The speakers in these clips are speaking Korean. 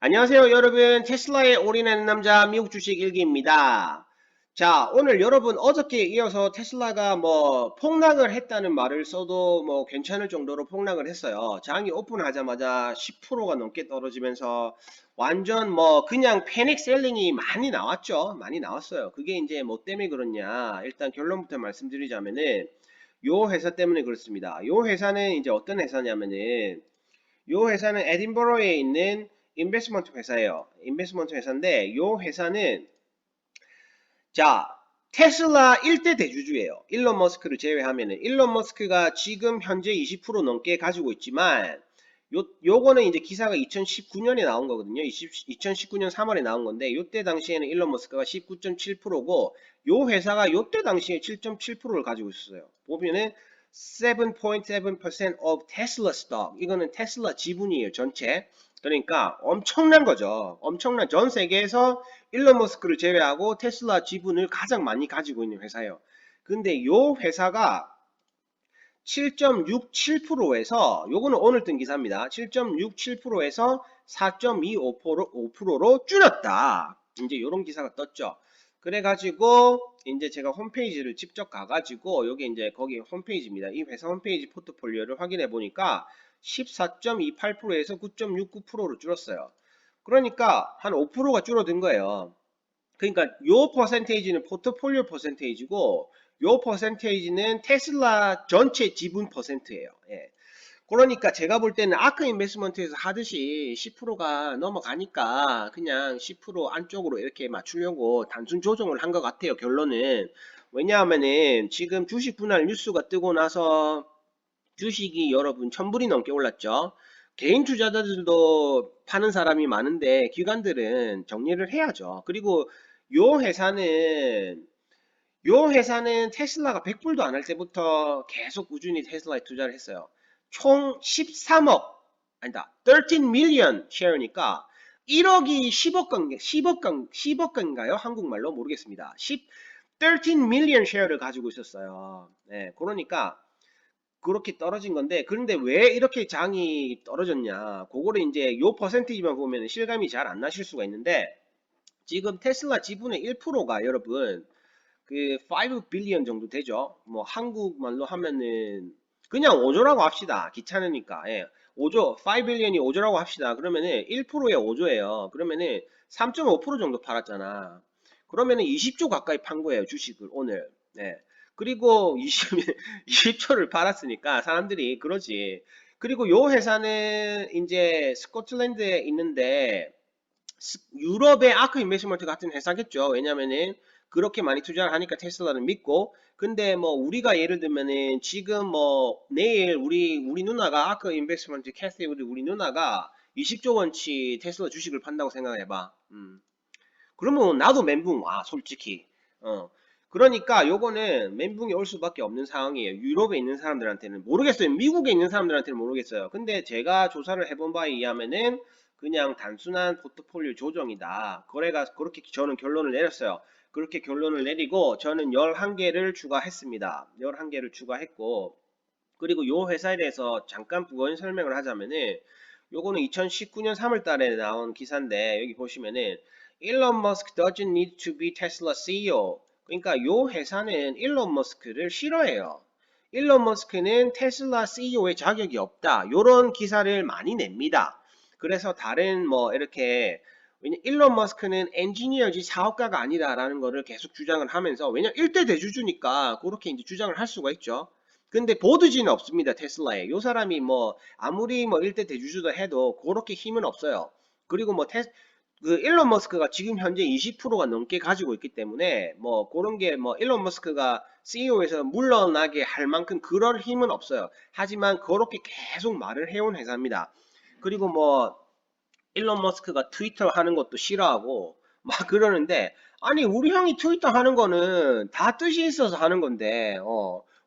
안녕하세요, 여러분. 테슬라에 올인하는 남자 미국 주식 일기입니다. 자, 오늘 여러분 어저께 이어서 테슬라가 뭐 폭락을 했다는 말을 써도 뭐 괜찮을 정도로 폭락을 했어요. 장이 오픈하자마자 10%가 넘게 떨어지면서 완전 뭐 그냥 패닉 셀링이 많이 나왔죠. 많이 나왔어요. 그게 이제 뭐 때문에 그렇냐. 일단 결론부터 말씀드리자면은 요 회사 때문에 그렇습니다. 요 회사는 이제 어떤 회사냐면은 요 회사는 에딘버러에 있는 인베스먼트 회사예요. 인베스먼트 회사인데 요 회사는 자 테슬라 1대 대주주예요. 일론 머스크를 제외하면은 일론 머스크가 지금 현재 20% 넘게 가지고 있지만 요거는 이제 기사가 2019년에 나온 거거든요. 2019년 3월에 나온 건데 요때 당시에는 일론 머스크가 19.7%고 요 회사가 요때 당시에 7.7%를 가지고 있었어요. 보면은 7.7% of Tesla stock. 이거는 테슬라 지분이에요, 전체. 그러니까 엄청난 거죠. 엄청난 전 세계에서 일론 머스크를 제외하고 테슬라 지분을 가장 많이 가지고 있는 회사예요. 근데 요 회사가 7.67%에서 요거는 오늘 뜬 기사입니다. 7.67%에서 4.25%로 줄였다. 이제 요런 기사가 떴죠. 그래가지고 이제 제가 홈페이지를 직접 가가지고 여기 이제 거기 홈페이지입니다. 이 회사 홈페이지 포트폴리오를 확인해 보니까 14.28%에서 9.69%로 줄었어요. 그러니까 한 5%가 줄어든 거예요. 그러니까 요 퍼센테이지는 포트폴리오 퍼센테이지고 요 퍼센테이지는 테슬라 전체 지분 퍼센트예요. 예. 그러니까 제가 볼 때는 아크 인베스먼트에서 하듯이 10%가 넘어가니까 그냥 10% 안쪽으로 이렇게 맞추려고 단순 조정을 한 것 같아요. 결론은. 왜냐하면은 지금 주식 분할 뉴스가 뜨고 나서 주식이 여러분 1000불이 넘게 올랐죠. 개인 투자자들도 파는 사람이 많은데 기관들은 정리를 해야죠. 그리고 요 회사는 요 회사는 테슬라가 100불도 안 할 때부터 계속 꾸준히 테슬라에 투자를 했어요. 총 13억, 아니다, 13 million 쉐어니까 1억이 10억 건가요? 한국말로 모르겠습니다. 13 million 쉐어를 가지고 있었어요. 네, 그러니까 그렇게 떨어진 건데, 그런데 왜 이렇게 장이 떨어졌냐? 그거를 이제 요 퍼센티지만 보면 실감이 잘 안 나실 수가 있는데, 지금 테슬라 지분의 1%가 여러분 그 5 빌리언 정도 되죠. 뭐 한국말로 하면은 그냥 5조라고 합시다. 귀찮으니까. 예. 5조, 5 빌리언이 5조라고 합시다. 그러면은 1%에 5조예요. 그러면은 3.5% 정도 팔았잖아. 그러면은 20조 가까이 판 거예요, 주식을 오늘. 네. 그리고 20조를 팔았으니까 사람들이 그러지. 그리고 요 회사는 이제 스코틀랜드에 있는데 유럽의 아크 인베스먼트 같은 회사겠죠. 왜냐면은 그렇게 많이 투자를 하니까 테슬라를 믿고. 근데 뭐 우리가 예를 들면은 지금 뭐 내일 우리 누나가 아크 인베스먼트 캐시 우리 누나가 20조 원치 테슬라 주식을 판다고 생각해봐. 그러면 나도 멘붕 와, 솔직히. 어. 그러니까 요거는 멘붕이 올 수밖에 없는 상황이에요. 유럽에 있는 사람들한테는 모르겠어요. 미국에 있는 사람들한테는 모르겠어요. 근데 제가 조사를 해본 바에 의하면은 그냥 단순한 포트폴리오 조정이다. 거래가 그렇게 저는 결론을 내렸어요. 그렇게 결론을 내리고 저는 11개를 추가했습니다. 11개를 추가했고, 그리고 요 회사에 대해서 잠깐 부연 설명을 하자면은 요거는 2019년 3월 달에 나온 기사인데 여기 보시면은 일론 머스크 doesn't need to be Tesla CEO. 그러니까 요 회사는 일론 머스크를 싫어해요. 일론 머스크는 테슬라 CEO의 자격이 없다. 요런 기사를 많이 냅니다. 그래서 다른 뭐 이렇게 왜냐 일론 머스크는 엔지니어지 사업가가 아니다라는 거를 계속 주장을 하면서 왜냐 1대 대주주니까 그렇게 이제 주장을 할 수가 있죠. 근데 보드지는 없습니다. 테슬라에. 요 사람이 뭐 아무리 뭐 1대 대주주다 해도 그렇게 힘은 없어요. 그리고 뭐 그 일론 머스크가 지금 현재 20%가 넘게 가지고 있기 때문에 뭐 그런 게 뭐 일론 머스크가 CEO에서 물러나게 할 만큼 그럴 힘은 없어요. 하지만 그렇게 계속 말을 해온 회사입니다. 그리고 뭐 일론 머스크가 트위터 하는 것도 싫어하고 막 그러는데 아니 우리 형이 트위터 하는 거는 다 뜻이 있어서 하는 건데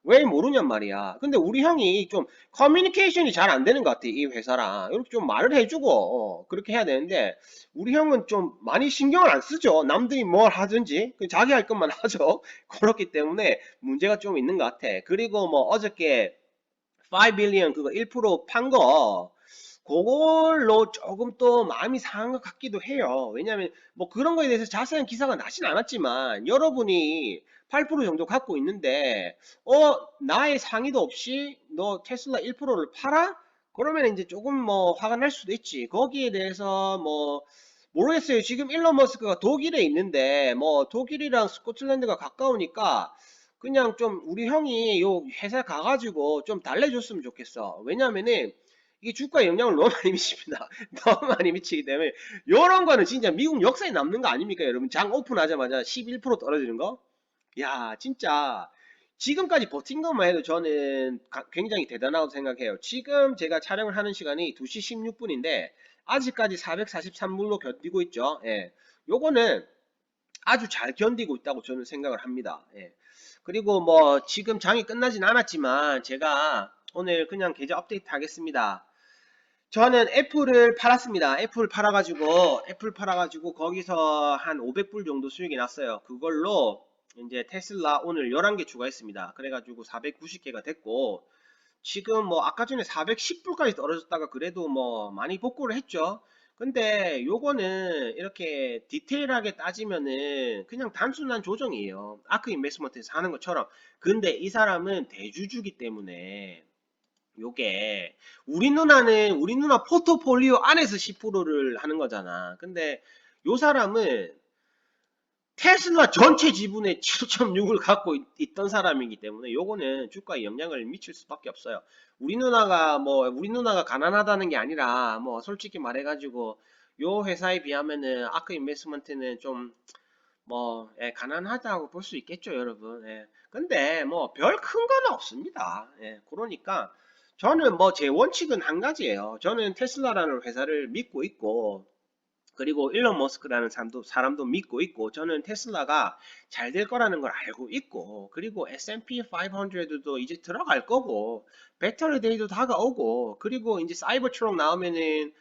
왜 모르냔 말이야. 근데 우리 형이 좀 커뮤니케이션이 잘 안 되는 것 같아 이 회사랑 이렇게 좀 말을 해주고 그렇게 해야 되는데 우리 형은 좀 많이 신경을 안 쓰죠. 남들이 뭘 하든지 자기 할 것만 하죠. 그렇기 때문에 문제가 좀 있는 것 같아. 그리고 뭐 어저께 5 빌리언 그거 1%판 거 그걸로 조금 또 마음이 상한 것 같기도 해요. 왜냐하면 뭐 그런 거에 대해서 자세한 기사가 나진 않았지만 여러분이 8% 정도 갖고 있는데 나의 상의도 없이 너 테슬라 1%를 팔아? 그러면 이제 조금 뭐 화가 날 수도 있지. 거기에 대해서 뭐 모르겠어요. 지금 일론 머스크가 독일에 있는데 뭐 독일이랑 스코틀랜드가 가까우니까 그냥 좀 우리 형이 요 회사 가가지고 좀 달래줬으면 좋겠어. 왜냐면은 이게 주가에 영향을 너무 많이 미칩니다. 너무 많이 미치기 때문에 요런 거는 진짜 미국 역사에 남는 거 아닙니까, 여러분? 장 오픈하자마자 11% 떨어지는 거? 야, 진짜 지금까지 버틴 것만 해도 저는 굉장히 대단하다고 생각해요. 지금 제가 촬영을 하는 시간이 2시 16분인데 아직까지 443불로 견디고 있죠. 예. 요거는 아주 잘 견디고 있다고 저는 생각을 합니다. 예. 그리고 뭐 지금 장이 끝나진 않았지만 제가 오늘 그냥 계좌 업데이트 하겠습니다. 저는 애플 팔아가지고 거기서 한 500불 정도 수익이 났어요. 그걸로 이제 테슬라 오늘 11개 추가했습니다. 그래가지고 490개가 됐고 지금 뭐 아까 전에 410불까지 떨어졌다가 그래도 뭐 많이 복구를 했죠. 근데 요거는 이렇게 디테일하게 따지면은 그냥 단순한 조정이에요. 아크 인베스트먼트에서 하는 것처럼. 근데 이 사람은 대주주기 때문에 요게 우리 누나 포트폴리오 안에서 10%를 하는 거잖아. 근데 요 사람은 테슬라 전체 지분의 7.6을 갖고 있던 사람이기 때문에 요거는 주가에 영향을 미칠 수밖에 없어요. 우리 누나가 가난하다는 게 아니라 뭐 솔직히 말해가지고 요 회사에 비하면은 아크 인베스트먼트는 좀 뭐 가난하다고 볼 수 있겠죠, 여러분. 근데 뭐 별 큰 거는 없습니다. 그러니까 저는 뭐 제 원칙은 한 가지예요. 저는 테슬라라는 회사를 믿고 있고 그리고 일론 머스크라는 사람도 믿고 있고 저는 테슬라가 잘 될 거라는 걸 알고 있고 그리고 S&P 500도 이제 들어갈 거고 배터리 데이도 다가오고 그리고 이제 사이버 트럭 나오면은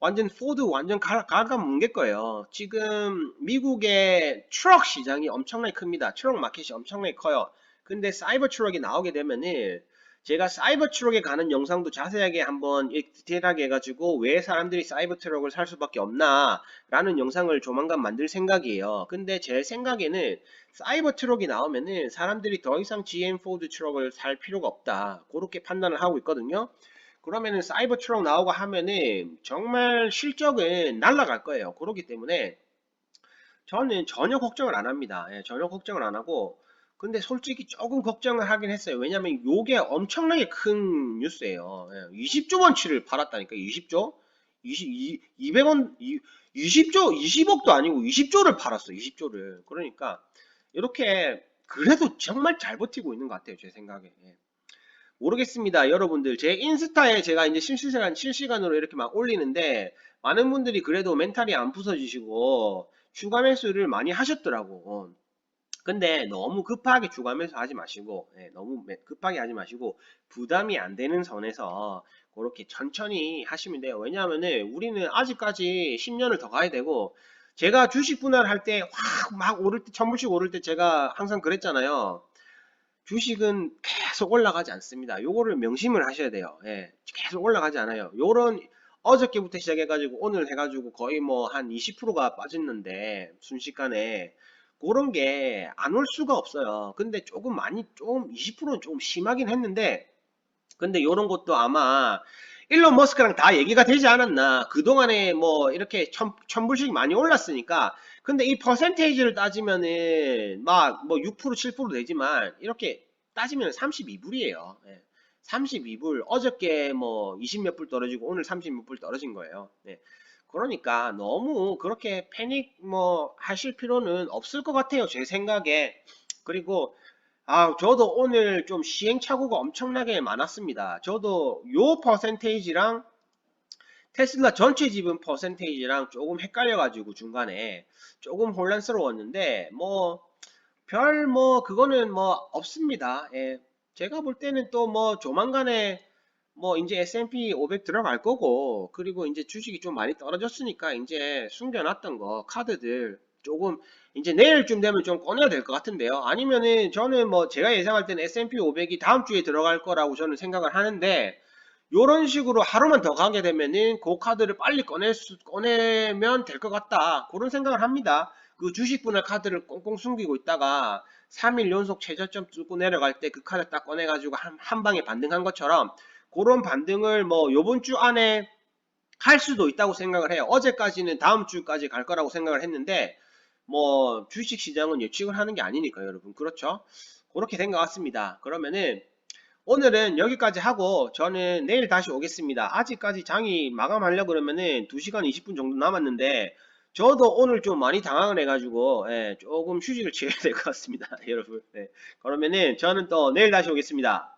완전 포드 완전 갉아뭉갤 거예요. 지금 미국의 트럭 시장이 엄청나게 큽니다. 트럭 마켓이 엄청나게 커요. 근데 사이버 트럭이 나오게 되면은 제가 사이버 트럭에 가는 영상도 자세하게 한번 디테일하게 해가지고 왜 사람들이 사이버 트럭을 살 수밖에 없나 라는 영상을 조만간 만들 생각이에요. 근데 제 생각에는 사이버 트럭이 나오면은 사람들이 더 이상 GM 포드 트럭을 살 필요가 없다. 그렇게 판단을 하고 있거든요. 그러면은 사이버 트럭 나오고 하면은 정말 실적은 날아갈 거예요. 그렇기 때문에 저는 전혀 걱정을 안 합니다. 전혀 걱정을 안 하고 근데 솔직히 조금 걱정을 하긴 했어요. 왜냐면 요게 엄청나게 큰 뉴스예요. 20조 원치를 팔았다니까. 20조? 200원 20조 20억도 아니고 20조를 팔았어. 20조를. 그러니까 이렇게 그래도 정말 잘 버티고 있는 것 같아요. 제 생각에. 모르겠습니다. 여러분들 제 인스타에 제가 이제 실시간으로 이렇게 막 올리는데 많은 분들이 그래도 멘탈이 안 부서지시고 추가 매수를 많이 하셨더라고. 근데 너무 급하게 추가 매수 하지 마시고 너무 급하게 하지 마시고 부담이 안 되는 선에서 그렇게 천천히 하시면 돼요. 왜냐하면은 우리는 아직까지 10년을 더 가야 되고 제가 주식 분할할 때 확 막 오를 때 1000불씩 오를 때 제가 항상 그랬잖아요. 주식은 계속 올라가지 않습니다. 요거를 명심을 하셔야 돼요. 계속 올라가지 않아요. 요런 어저께부터 시작해가지고 오늘 해가지고 거의 뭐 한 20%가 빠졌는데 순식간에 그런 게 안 올 수가 없어요. 근데 조금 많이 좀 20%는 좀 심하긴 했는데 근데 요런 것도 아마 일론 머스크랑 다 얘기가 되지 않았나. 그동안에 뭐 이렇게 천불씩 많이 올랐으니까. 근데 이 퍼센테이지를 따지면은 막 뭐 6% 7% 되지만 이렇게 따지면 32불이에요. 32불. 어저께 뭐 20 몇 불 떨어지고 오늘 30 몇 불 떨어진 거예요. 그러니까 너무 그렇게 패닉 뭐 하실 필요는 없을 것 같아요. 제 생각에. 그리고 저도 오늘 좀 시행착오가 엄청나게 많았습니다. 저도 요 퍼센테이지랑 테슬라 전체 지분 퍼센테이지랑 조금 헷갈려가지고 중간에 조금 혼란스러웠는데 뭐 그거는 뭐 없습니다. 제가 볼 때는 또 뭐 조만간에 뭐 이제 S&P 500 들어갈 거고 그리고 이제 주식이 좀 많이 떨어졌으니까 이제 숨겨놨던 거 카드들 조금 이제 내일쯤 되면 좀 꺼내야 될 것 같은데요. 아니면은 저는 뭐 제가 예상할 때는 S&P 500이 다음 주에 들어갈 거라고 저는 생각을 하는데 요런 식으로 하루만 더 가게 되면은 그 카드를 빨리 꺼내면 될 것 같다. 그런 생각을 합니다. 그 주식 분할 카드를 꽁꽁 숨기고 있다가 3일 연속 최저점 뚫고 내려갈 때 그 카드 딱 꺼내가지고 한 방에 반등한 것처럼 그런 반등을 뭐 요번 주 안에 할 수도 있다고 생각을 해요. 어제까지는 다음 주까지 갈 거라고 생각을 했는데 뭐 주식 시장은 예측을 하는 게 아니니까요, 여러분. 그렇죠? 그렇게 된 것 같습니다. 그러면은 오늘은 여기까지 하고 저는 내일 다시 오겠습니다. 아직까지 장이 마감하려고 그러면은 2시간 20분 정도 남았는데 저도 오늘 좀 많이 당황을 해가지고 조금 휴식을 취해야 될 것 같습니다. 여러분. 그러면은 저는 또 내일 다시 오겠습니다.